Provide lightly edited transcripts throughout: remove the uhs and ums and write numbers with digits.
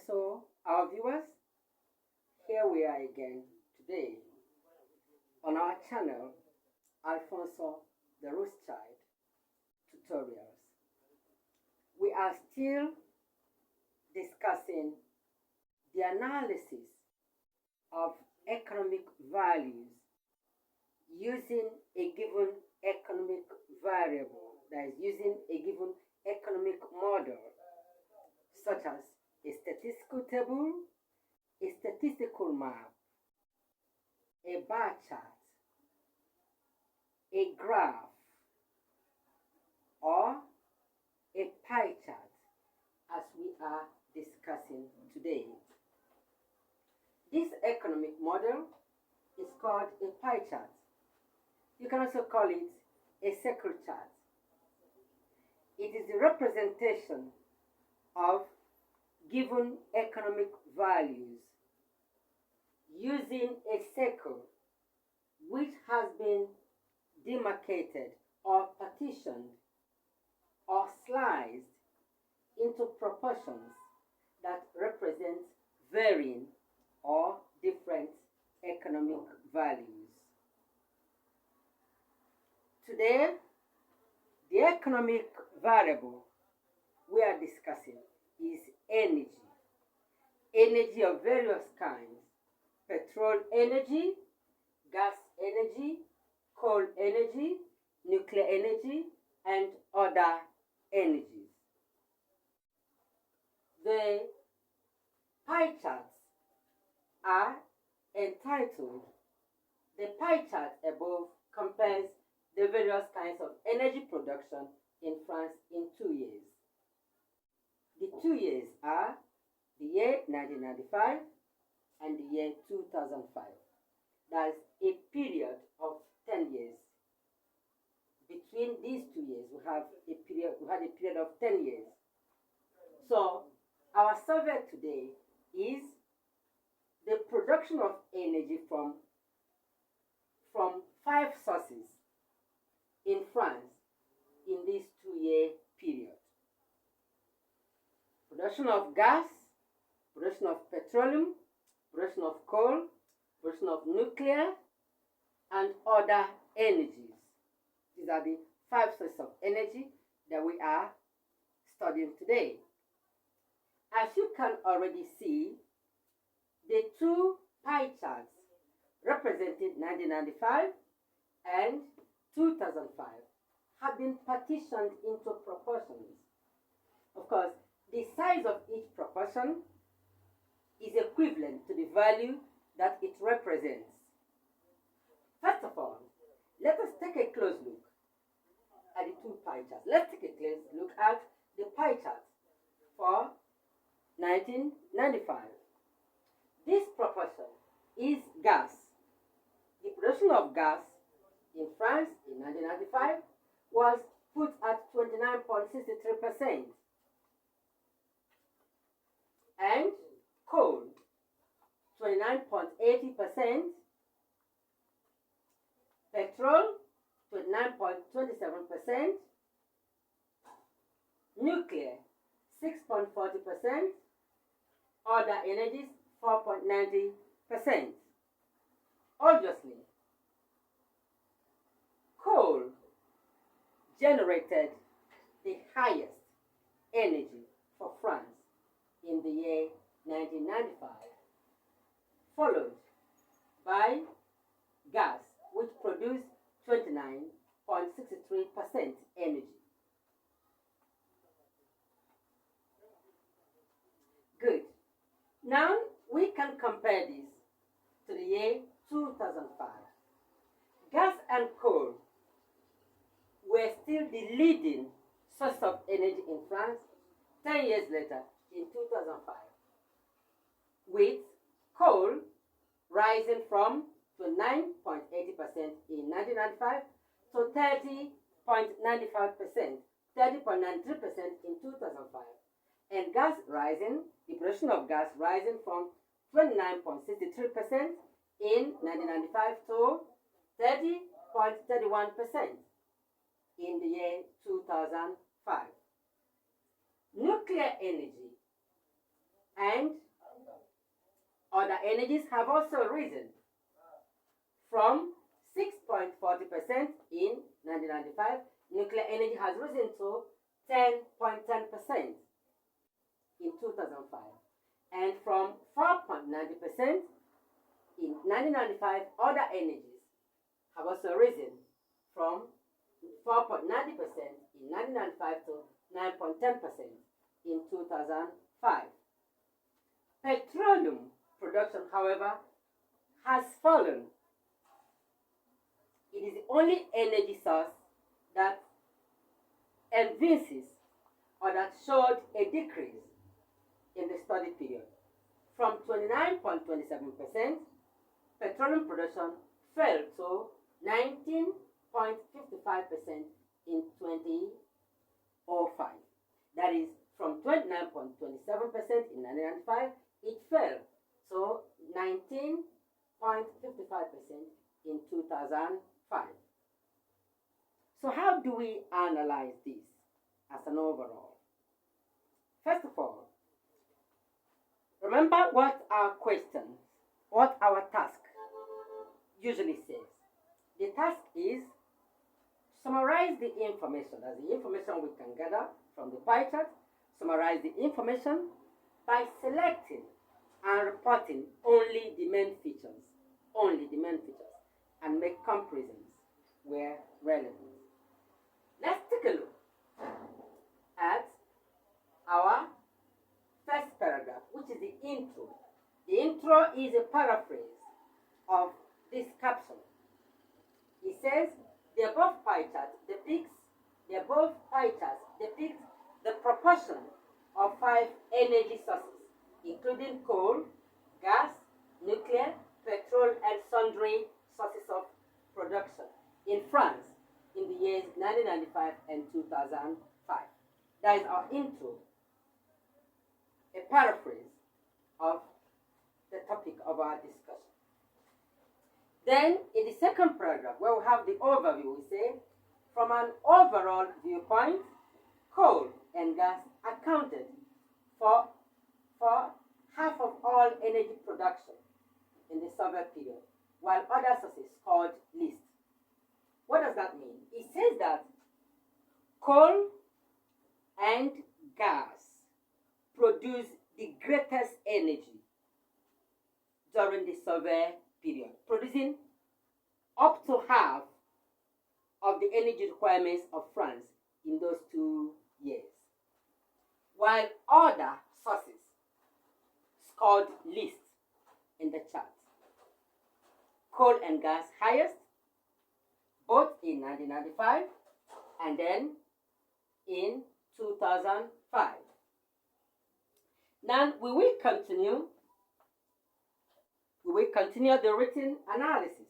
so our viewers, here we are again today on our channel, Alfonso the Rothschild Tutorials. We are still discussing the analysis of economic values using a given economic variable, that is, using a given economic model, such as a statistical table, a statistical map, a bar chart, a graph, or a pie chart, as we are discussing today. This economic model is called a pie chart. You can also call it a circle chart. It is the representation of given economic values using a circle which has been demarcated or partitioned or sliced into proportions that represent varying or different economic values. Today, the economic variable we are discussing is energy. Energy of various kinds: petrol energy, gas energy, coal energy, nuclear energy, and other energies. The pie charts are entitled. The pie chart above compares the various kinds of energy production in France in 2 years. The 2 years are the year 1995 and the year 2005. That's a period of 10 years. Between these 2 years, we had a period of 10 years. So our survey today is the production of energy from 5 sources in France in this 2-year period. Production of gas, production of petroleum, production of coal, production of nuclear, and other energies. These are the 5 sources of energy that we are studying today. As you can already see, the 2 pie charts representing 1995 and 2005 have been partitioned into proportions. Of course, the size of each proportion is equivalent to the value that it represents. First of all, let us take a close look at the 2 pie charts. Let's take a close look at the pie chart for 1995. This proportion is gas. The production of gas in France in 1995 was put at 29.63%. And coal, 29.80%. Petrol, 29.27%. Nuclear, 6.40%. Other energies, 4.90%. Obviously, coal generated the highest energy for France in the year 1995, followed by gas, which produced 29.63% energy. Good. Now we can compare this to the year 2005. Gas and coal were still the leading source of energy in France 10 years later in 2005, with coal rising from 29.80% in 1995 to 30.95%, 30.93% in 2005, and gas rising, the production of gas rising from 29.63% in 1995 to 30.31% in the year 2005. Nuclear energy and other energies have also risen from 6.40% in 1995. Nuclear energy has risen to 10.10% in 2005, and from 4.90% in 1995, other energies have also risen from 4.90% in 1995 to 9.10% in 2005. Petroleum production, however, has fallen. It is the only energy source that evinces or that showed a decrease in the study period. From 29.27%, petroleum production fell to 19.55% in 2005. That is, from 29.27% in 1995, it fell to 19.55% in 2005. So how do we analyze this as an overall? First of all, remember what our task usually says. The task is summarize the information. That's the information we can gather from the pie chart. Summarize the information by selecting and reporting only the main features, and make comparisons where relevant. Let's take a look at our first paragraph, which is the intro. The intro is a paraphrase of this caption. It says, the above pie chart depicts the proportion of 5 energy sources, including coal, gas, nuclear, petrol, and sundry sources of production in France in the years 1995 and 2005. That is our intro, a paraphrase of the topic of our discussion. Then, in the second paragraph, where we have the overview, we say, from an overall viewpoint, coal and gas accounted for half of all energy production in the Soviet period, while other sources scored least. What does that mean? It says that coal and gas produce the greatest energy during the Soviet period, producing up to half of the energy requirements of France in those 2 years, while other sources scored least in the chart. Coal and gas highest, both in 1995 and then in 2005. Now we will continue the written analysis.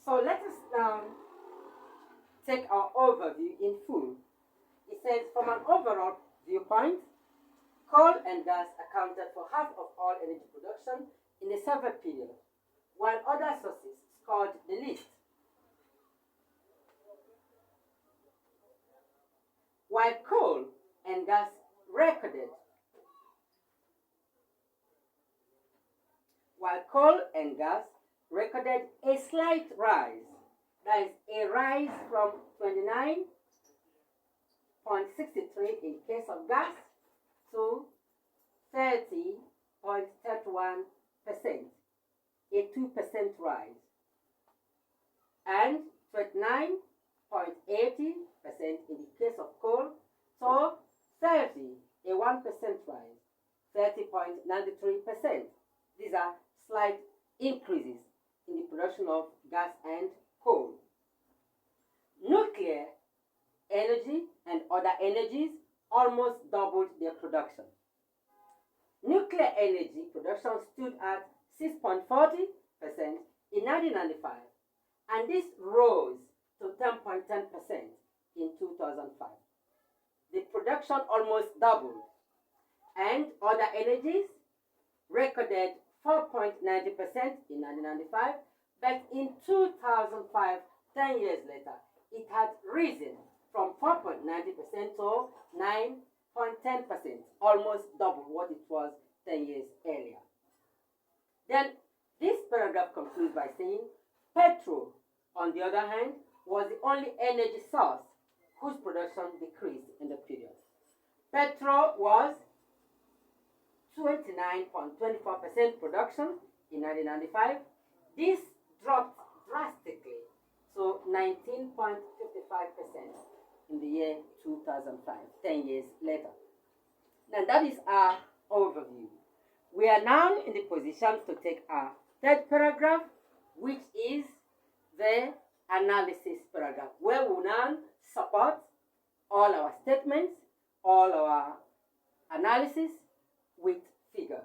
So let us now take our overview in full. It says, from an overall viewpoint, coal and gas accounted for half of all energy production in the survey period, while other sources scored the least. While coal and gas recorded a slight rise, that is a rise from 29.63 in case of gas to 30.31%, a 2% rise, and 29.80% in the case of coal, so 30, a 1% rise, 30.93%. These are slight increases in the production of gas and coal. Nuclear energy and other energies almost doubled their production. Nuclear energy production stood at 6.40% in 1995, and this rose to 10.10% in 2005. The production almost doubled, and other energies recorded 4.90% in 1995, but in 2005, 10 years later, it had risen from 4.90% to 9.10%, almost double what it was 10 years earlier. Then this paragraph concludes by saying, petrol, on the other hand, was the only energy source whose production decreased in the period. Petrol was 29.24% production in 1995. This dropped drastically to 19.55% in the year 2005, 10 years later. Now that is our overview. We are now in the position to take our third paragraph, which is the analysis paragraph, where we will now support all our statements, all our analysis with figures.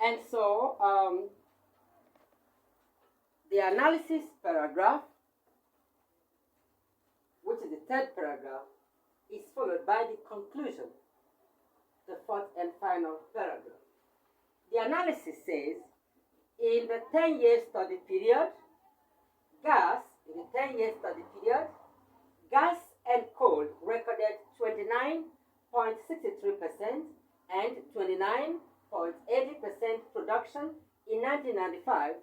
And so the analysis paragraph, which is the third paragraph, is followed by the conclusion, the fourth and final paragraph. The analysis says, in the 10-year study period, gas and coal recorded 29.63% and 29.80% production in 1995,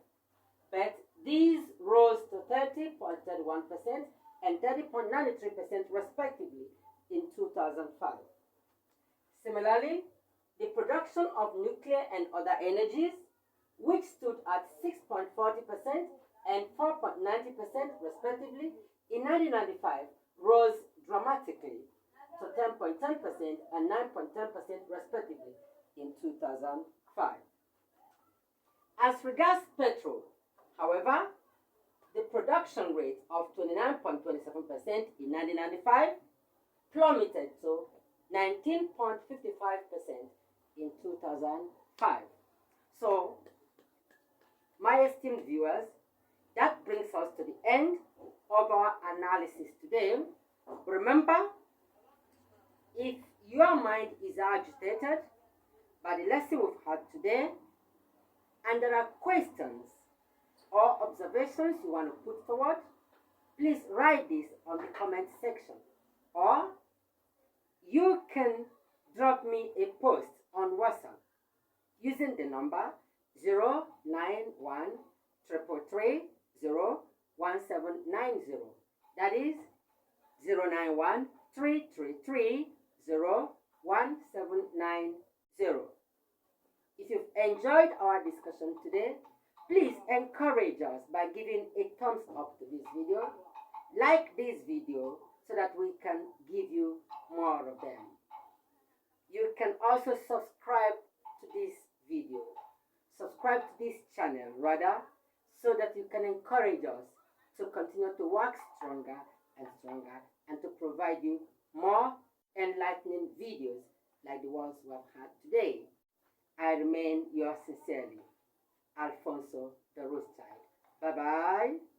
but these rose to 30.31% and 30.93% respectively in 2005. Similarly, the production of nuclear and other energies, which stood at 6.40% and 4.90% respectively in 1995, rose dramatically to 10.10% and 9.10% respectively in 2005. As regards petrol, however, the production rate of 29.27% in 1995 plummeted to 19.55% in 2005. So, my esteemed viewers, that brings us to the end of our analysis today. Remember, if your mind is agitated by the lesson we've had today, and there are questions or observations you want to put forward, please write this on the comment section, or you can drop me a post on WhatsApp using the number 091 333 01790. That is 091 333 01790. If you've enjoyed our discussion today, please encourage us by giving a thumbs up to this video. Like this video so that we can give you more of them. You can also subscribe to this video. Subscribe to this channel rather, so that you can encourage us to continue to work stronger and stronger and to provide you more enlightening videos like the ones we have had today. I remain yours sincerely, Alfonso the Rothschild. Bye-bye.